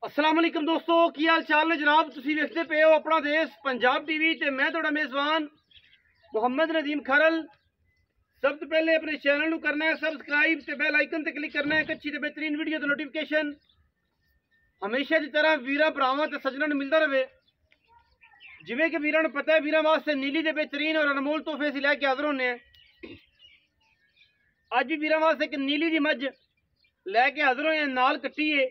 अस्सलाम वालेकुम दोस्तों, की हाल चाल ने जनाब। तुसीं वेखदे पे हो अपना देश पंजाब टीवी ते मैं तुहाडा मेज़बान मुहम्मद नदीम खरल। सब तो पहले अपने चैनल नूं करना है सबसक्राइब ते बैल आइकन ते क्लिक करना है। एक अच्छी ते बेहतरीन वीडियो ते नोटिफिकेशन हमेशा की तरह वीरां भरावां ते सज्जनां नूं मिलदा रहे। जिवें कि वीरां नूं पता है वीरां वास्ते नीली दे बेहतरीन और अनमोल तोहफे असीं लैके हाज़र होने हैं। अज भी वीरां वास्ते एक नीली दी मझ लैके हाज़र होए नाल कट्टी है।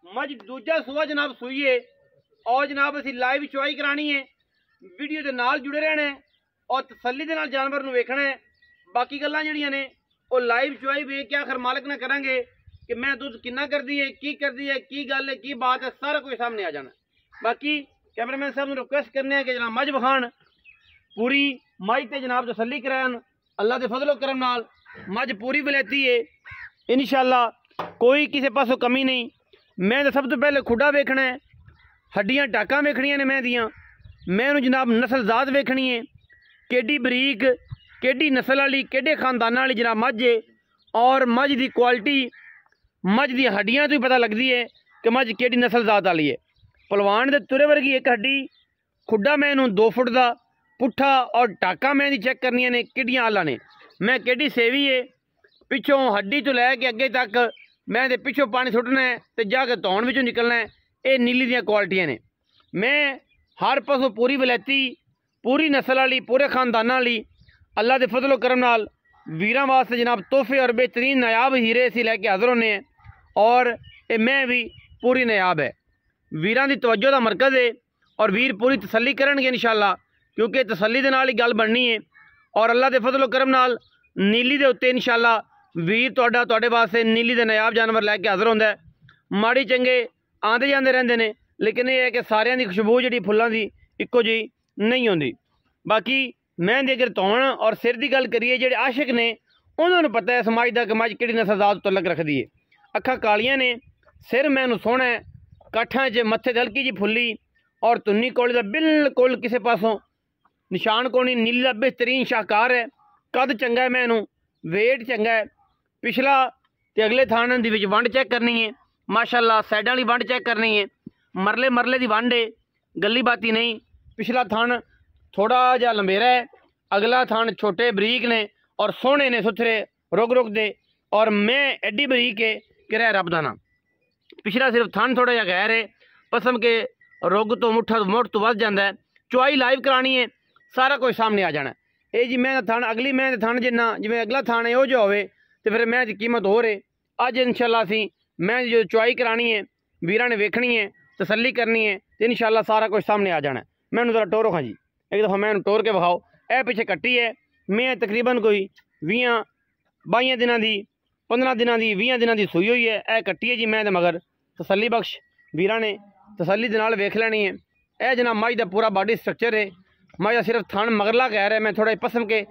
मझ दूजा सुआ जनाब सूई है और जनाब असीं लाइव चुआई करानी है। वीडियो के नाल जुड़े रहना है और तसल्ली दे नाल जानवर नूं वेखना है। बाकी गल्लां जिहड़ियां ने वो लाइव चुआई वेख के आखिर मालिक ना करांगे कि मैं दुध किन्ना करदी है, की गल है, की बात है, सारा कुछ सामने आ जाना। बाकी कैमरामैन साहब नूं रिक्वेस्ट करने कि जनाब मझ विखाण पूरी मझ ते जनाब तसल्ली करान। अल्लाह के फजलो करम नाल मझ पूरी वलैती है इंशाअल्लाह, कोई किसी पासों कमी नहीं। मैं तो सब तो पहले खुडा वेखना है, हड्डियां टाकां वेखनियां ने मैं दियां। मैं जनाब नस्ल जात वेखनी है, केडी बरीक केडी नस्ल वाली केडे खानदाना वाली जनाब मझ है। और मझ की क्वालिटी मझ दी हड्डियां तो ही पता लगती है कि मझ केडी नस्ल जात वाली है। पलवान दे तुरे वर्गी एक हड्डी, खुडा मैं 2 फुट का पुट्ठा और टाका मैं दी चेक करनियां ने किड्डियां आला ने। मैं केडी सेवी है, पिछों हड्डी तो लैके अगे तक मैं दे पिछों पानी सुटना है तो जाके धौन विचों निकलना है। ये नीली दियां क्वालिटियां ने। मैं हर पासों पूरी वलैती पूरी नस्ल वाली पूरे खानदाना वाली अल्लाह के फजलो करम नाल वीरां वास्ते जनाब तोहफे और बेहतरीन नायाब हीरे असीं लैके हाज़र होने हैं। और ये मैं भी पूरी नायाब है, वीरां दी तवज्जो दा मरकज़ है और वीर पूरी तसल्ली करनगे इंशाअल्लाह, क्योंकि तसल्ली दे नाल ही गल बननी है। और अल्लाह के फजलो करम नाल नीली दे उत्ते इंशाअल्लाह वीर तुहाडे वास्ते नीली दे नायाब जानवर लैके हाज़र होंदा है। माड़ी चंगे आंदे जांदे रहिंदे ने, लेकिन यह है कि सारियां दी खुशबू जिहड़ी फुल्लां दी इक्को जी नहीं होंदी। बाकी मैं दी अगर धौन और सिर की गल करिए, जिहड़े आशिक ने उन्होंने पता है समाज का कि मझ किहड़ी नस्ल जात तो लग रखदी है। अखां कालियां ने, सिर मैनू सोहना है, काठां च मत्थे ते हल्की जी फुल्ली और तुन्नी कोली दा बिल्कुल किसी पासों निशान कोनी। नीली दा बेहतरीन शाहकार है, कद चंगा है, मैनू वेट चंगा है। पिछला ते अगले थान दी विच वंड चेक करनी है माशाअल्लाह, साइडां वाली वंड चेक करनी है, मरले दी वंड है, गली बाती नहीं। पिछला थान थोड़ा जिहा लंबेरा है, अगला थान छोटे बरीक ने और सोहने ने सुथरे रुग दे। और मैं एडी बरीक है कि रह रब दा ना। पिछला सिर्फ थान थोड़ा जिहा गैर है, पसम के रुग तो मुठ तो वध जाता है। चुआई लाइव करानी है, सारा कुछ सामने आ जाना है। ये जी मैं थान अगली मैं थान जिन्ना जिवें अगला थान है वो जो होवे तो फिर मैं की कीमत हो रहे। अज इंशाअल्लाह असीं मैं जो चुआई करानी है वीरां ने वेखनी है, तसल्ली करनी है तो इंशाअल्लाह सारा कुछ सामने आ जाना है। मैनू जरा टोरो खां जी, एक दफ़ा मैं टोर के विखाओ। यह पिछे कट्टी है, मैं तकरीबन कोई 20-22 दिनों की 15 दिनों की 20 दिनों की सूई हुई है। यह कट्टी है जी मैं मगर तसल्ली बख्श वीरां ने तसल्ली दे नाल वेख लैनी है। यह जनाब मझ का पूरा बॉडी स्ट्रक्चर है। मझ सिर्फ थान मगरला कह रहा है, मैं थोड़ा पसम के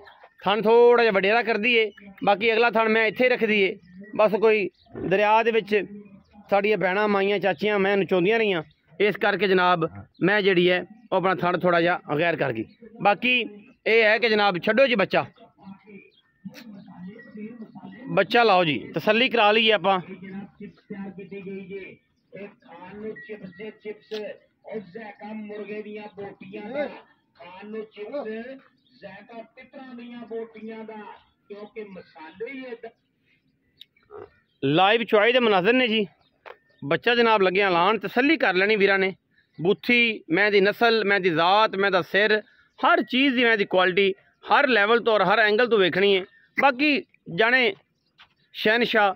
थान थोड़ा जिहा वडेरा कर दी है। बाकी अगला थान मैं इत्थे रख दी है। बस कोई दरिया दे विच साड़ियां भैणां माइयां चाचियां मैं नचौंदियां रहियां, इस करके जनाब मैं जिहड़ी है वो अपना थान थोड़ा जिहा गैर कर गई। बाकी ये है कि जनाब छड्डो जी बच्चा लाओ जी, तसल्ली करा ली आपां। लाइव चुआई दे मनाजर ने जी, बच्चा जनाब लग्या लान, तसल्ली कर लेनी वीरां ने। बूथी मैं दी नस्ल, मैं दी जात, मैं दा सिर, हर चीज़ की मैं दी क्वालिटी हर लैवल तो और हर एंगल तो वेखनी है। बाकी जाने शहनशाह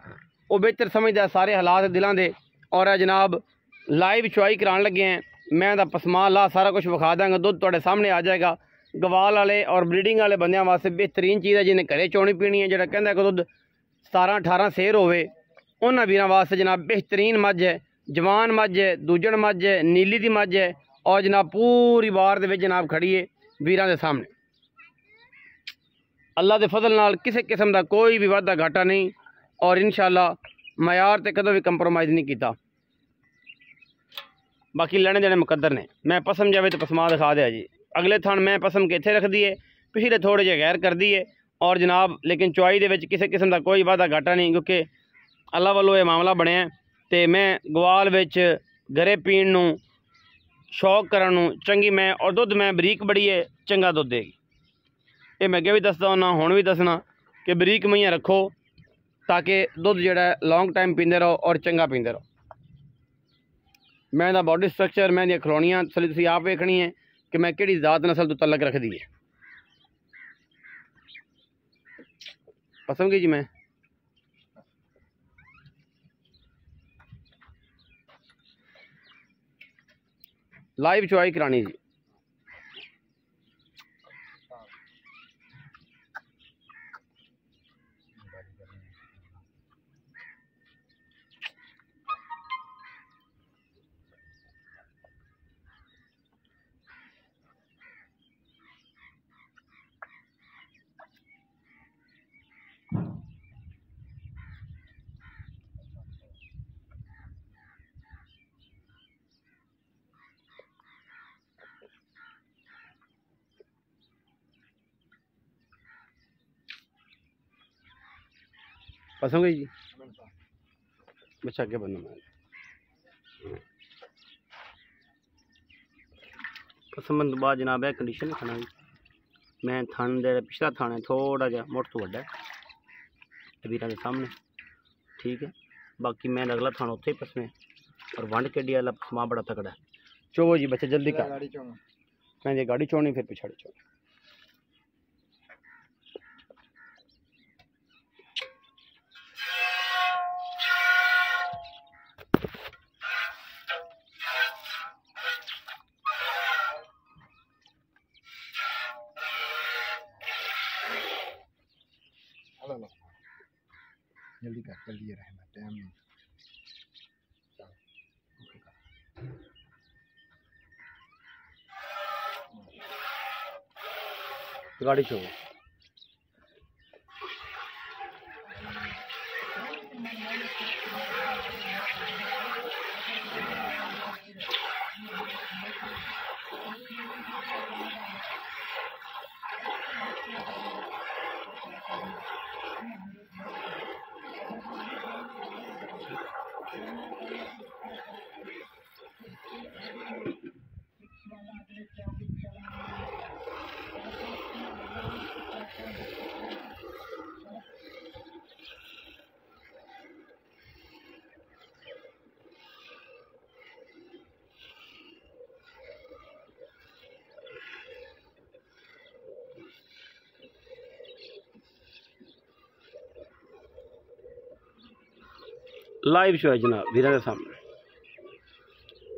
वो बेहतर समझदा सारे हालात दिलों दे। और जनाब लाइव चुआई करान लगे हैं, मैं दा पसमा ला सारा कुछ विखा देंगे, दुध तुहाडे सामने आ जाएगा। गवाल वाले और ब्रीडिंग वाले बंदियां वास्ते बेहतरीन चीज़ है, जिन्हें घरे चौनी पीनी है, जो कहता कि दुध 17-18 सेर होवे, उन्होंने वीरां वास्ते जनाब बेहतरीन मझ है, जवान मझ है, दूजण मझ है, नीली दी मझ है। और जनाब पूरी बार दे विच जनाब खड़ी है वीरां दे सामने। अल्लाह के फजल नाल किसी किस्म का कोई भी वाधा घाटा नहीं और इंशाअल्लाह मयार ते कदों भी कंप्रोमाइज़ नहीं किया। बाकी लेने देने मुकद्दर ने। मैं पसम जावे तो पसमा दिखा दिया जी। अगले थान मैं पसम के इत्थे रख दी है, पिछले थोड़े जे गैर कर दी है। और जनाब लेकिन चुआई दे विच किसी किस्म का कोई वाधा घाटा नहीं, क्योंकि अल्लाह वालों ये मामला बनया। तो मैं गवाल विच घरे पीण नूं शौक करन नूं चंगी मैं और दुध मैं बरीक बड़ी है चंगा दुध देगी। ये मैं अगे भी दसदा होना हुण भी दसना कि बरीक मईयां रखो ताकि दुध जिहड़ा लॉन्ग टाइम पींदे रहो और चंगा पींदे रहो। मैं दा बॉडी स्ट्रक्चर मैं दी खलौणियां तुसीं आप वेखनी है कि मैं किहड़ी जात नस्ल तो तलक रखदी है। पसंद की जी मैं लाइव चुआई करानी जी। पसंद गई जी बच्चा क्या बनना मैं पसंद बाद जनाब है कंडीशन खाना जी। मैं थान दे पिछला थाना है थोड़ा जा मुठ तो वड्डा है वीर के सामने ठीक है। बाकी मैं अगला थाना उत्थे ही पसमें और वंड केडी वाला समा बड़ा तकड़ा है। चोवो जी बच्चे जल्दी कर मैं ये गाड़ी चोनी फिर पिछाड़ी चोनी। जल्दी कर जल्दी रहना टाइम नहीं। गाड़ी चो लाइव शो है जनाब वीर के सामने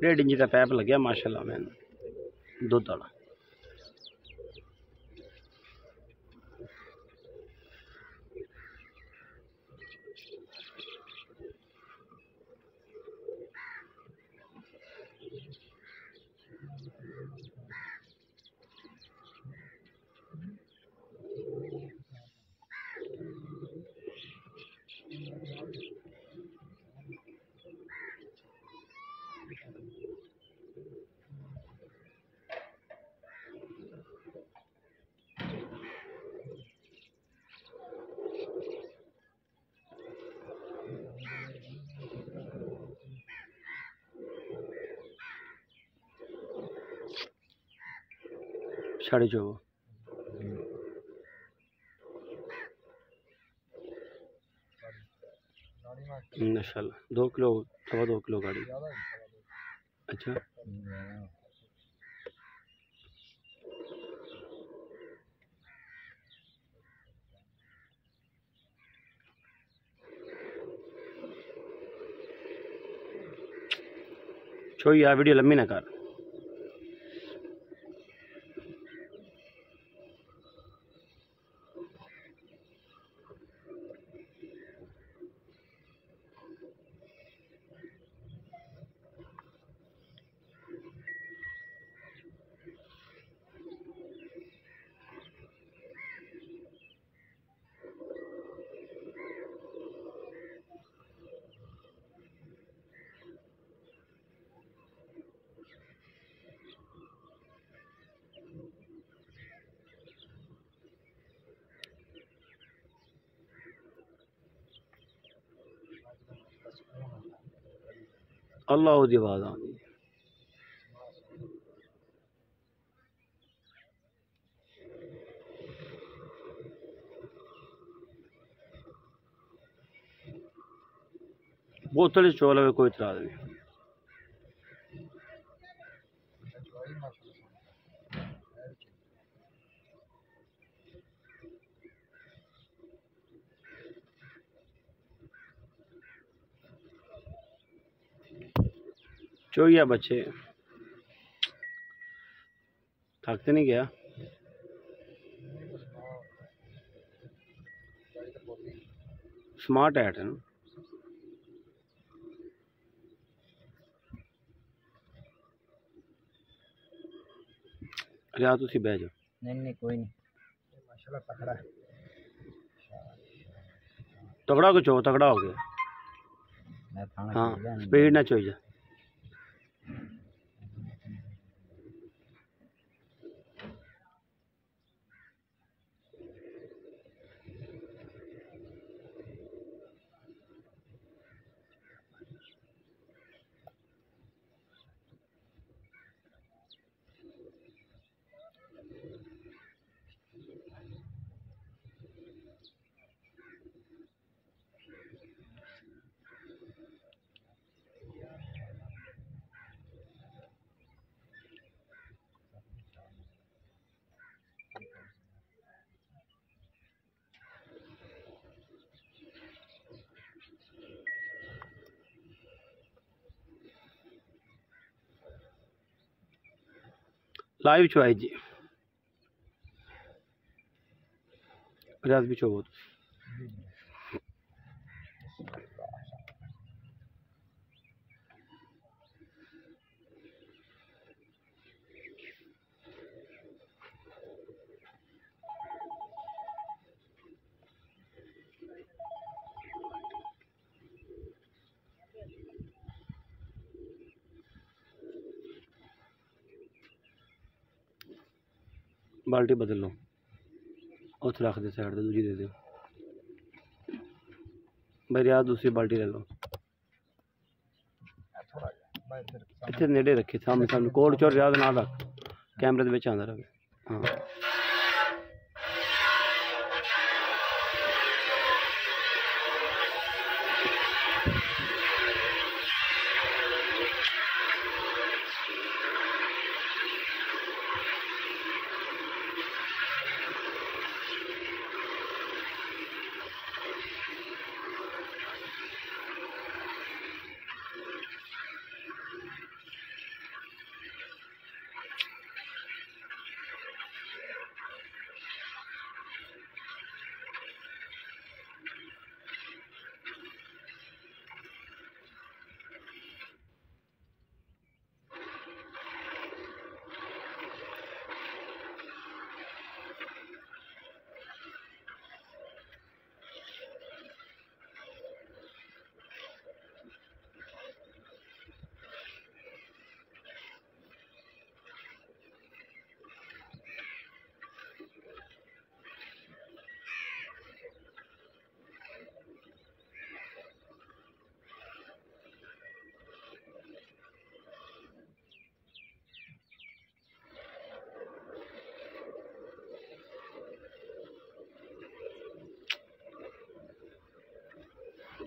1.5 इंच का पैप लग्या माशाल्लाह मैं दुध वाला। साढ़े चो माशाल्लाह 2 किलो 2.25 किलो गाड़ी। अच्छा छो यार वीडियो लंबी ना कर। अल्लाह दी आवाज़ आनी। बोतल चोल है, कोई इतराज नहीं। चोइया बच्चे थकते नहीं गया। स्मार्ट ऐट है ना। रियाज तुसी बह जाओ। नहीं कोई नहीं, माशाल्लाह तगड़ा है। तगड़ा कुछ हो, तगड़ा हो गया। हाँ स्पीड ना चोई जा। लाइव चुआई जी। रियाज भी चो बहुत। बाल्टी बदल लो, उस रख दे साइड, दूसरी दे दो भाई। रियाज दूसरी बाल्टी ले लो। इतने नेड़े रखे सामने सामने, कोड चोर रियाज ना रख, कैमरे दे विच आंदा रहे। हाँ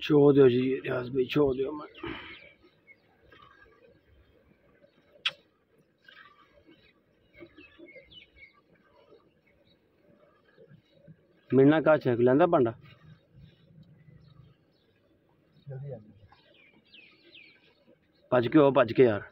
छो दो जी रियाज भाई, छो दो। मैं मिलना का छे लेंदा भांडा भज के हो, भज के यार।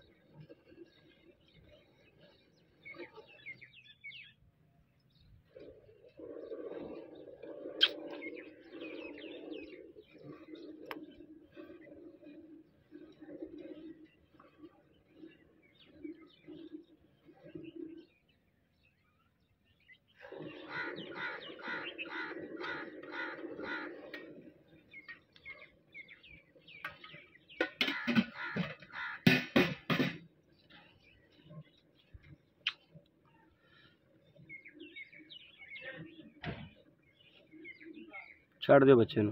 छड़ दो बच्चे नु,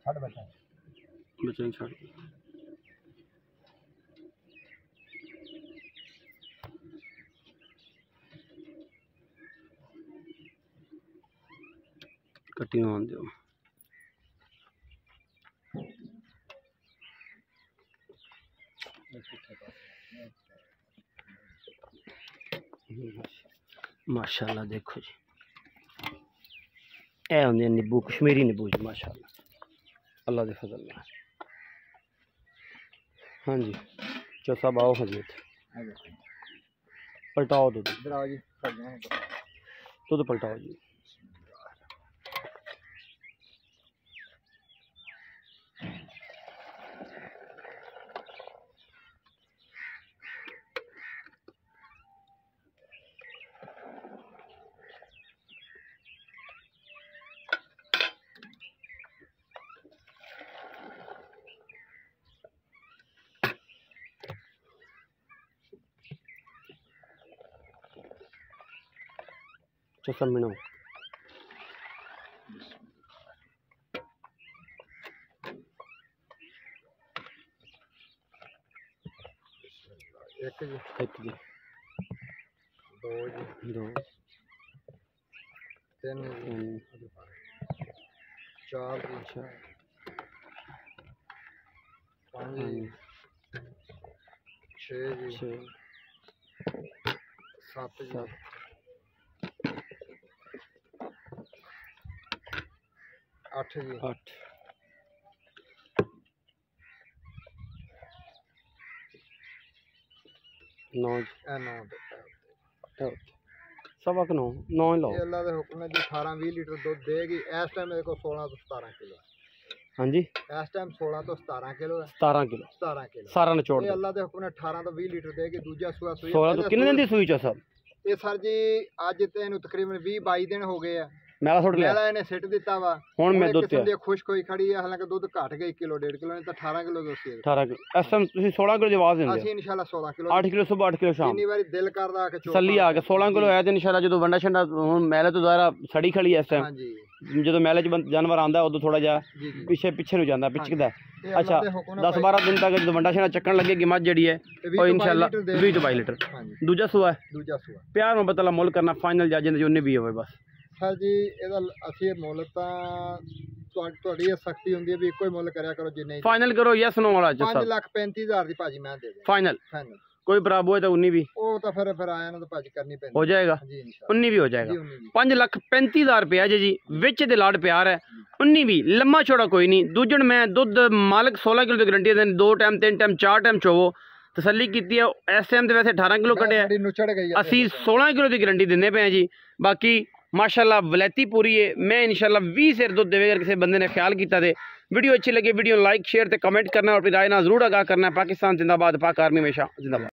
छड़ बच्चा बच्चे नु छड़ दो। कट्टी नु आन दियो। माशाल्लाह देखो जी, ए होंदे नींबू, कश्मीरी नींबू जी माशाल्लाह, अल्लाह दे फजल नाल। हाँ जी चो साहब आओ हजरत, पलटाओ दूध, दूध पलटाओ जी। चो मिनो एक जी, एक जी, दो जी, दो, तीन जी, चार जी, चार, पाँच जी, छः जी, छः, सात जी, सात, 8 जी, 8, 9 जी, सवा के 9 ही लो। ये अल्लाह के हुक्म है जी 18-20 लीटर दूध देगी। इस टाइम मेरे को 16 तो 17 किलो है। हाँ जी इस टाइम 16 तो 17 किलो है। 17 किलो 17 किलो सारा निचोड़ ये दो। अल्लाह के हुक्म ने 18 तो 20 लीटर देगी। दूजा सूआ सूई 16 तो कितने दिन दी सूई चो सब? ये सर जी अज तेन तकरीबन 20-22 दिन हो गए हैं। मैला सुट लिया मैला इन्हें सिट दिता वा। हुण मैं दुध किस्म दी खुश्क होई खड़ी है। हालांकि दूध घट गई किलो 1.5 किलो, नहीं तो 18 किलो दोसी है। 18 किलो इस टाइम तुसी 16 किलो जवाब देंगे। ਅਸੀਂ इंशाल्लाह 16 किलो 8 किलो सुबह 8 किलो शाम जिन्नी बारी दिल करदा कि तसल्ली आ के 16 किलो है तो इंशाल्लाह जो वंडा छंडा हुण मैले तो ज़ाहिर सड़ी खड़ी है इस टाइम। हां जी जो मैले च जानवर आंदा उदो थोड़ा जा जी जी पिछे पिछे नु जांदा पिछकदा। ये अच्छा अल्लाह दे हुक्म ने 10-12 दिन तक जो वंडा छंडा चक्कन लगेगी मझ जड़ी है और इंशाल्लाह 20 ਤੋਂ 22 लीटर। हां जी दूजा सूआ है दूजा सूआ प्यार मोहब्बत वाला मुल करना फाइनल जा जिंदे उन्ने भी होवे बस। सर जी ਇਹਦਾ ਅਸੀਂ ਮੁੱਲ ਤਾਂ ਤੁਹਾਡੀ ਇਹ ਸਖਤੀ ਹੁੰਦੀ ਹੈ ਵੀ ਇੱਕੋ ਹੀ ਮੁੱਲ ਕਰਿਆ ਕਰੋ ਜਿੰਨੇ फाइनल करो यस नो वाला जो 5,35,000 ਦੀ ਭਾਜੀ ਮੈਂ ਦੇ ਦੇ फाइनल ਫਾਈਨਲ। कोई बराबर है तो 19 भी ਉਹ ਤਾਂ ਫਿਰ ਆਇਆ ਨਾ ਤਾਂ ਭਾਜੀ ਕਰਨੀ ਪੈਂਦੀ हो जाएगा, ਜੀ ਇਨਸ਼ਾਅੱਲਾ 19 भी हो जाएगा। ਜੀ 19 ਜੀ 5,35,000 रुपया जी विच दे लाड प्यार है 19 भी लम्मा छोड़ा कोई नहीं। दूजन मैं दुध मालिक 16 किलो की गारंटी दें 2 टाइम 3 टाइम 4 टाइम चोवो तसल्ली की है। इस टाइम तो वैसे 18 किलो कटे ਸਾਡੀ ਨੁਚੜ ਗਈ ਹੈ असी 16 किलो की गारंटी देने पे हैं जी। बाकी माशाल्लाह वलैती पूरी है। मैं इंशाल्लाह 20 सेर दुध देवे अगर किसी बंदे ने ख्याल किया थे। वीडियो अच्छी लगी वीडियो लाइक शेयर ते कमेंट करना और अपनी राय ना जरूर आगाह करना। पाकिस्तान जिंदाबाद, पाक आर्मी हमेशा जिंदाबाद।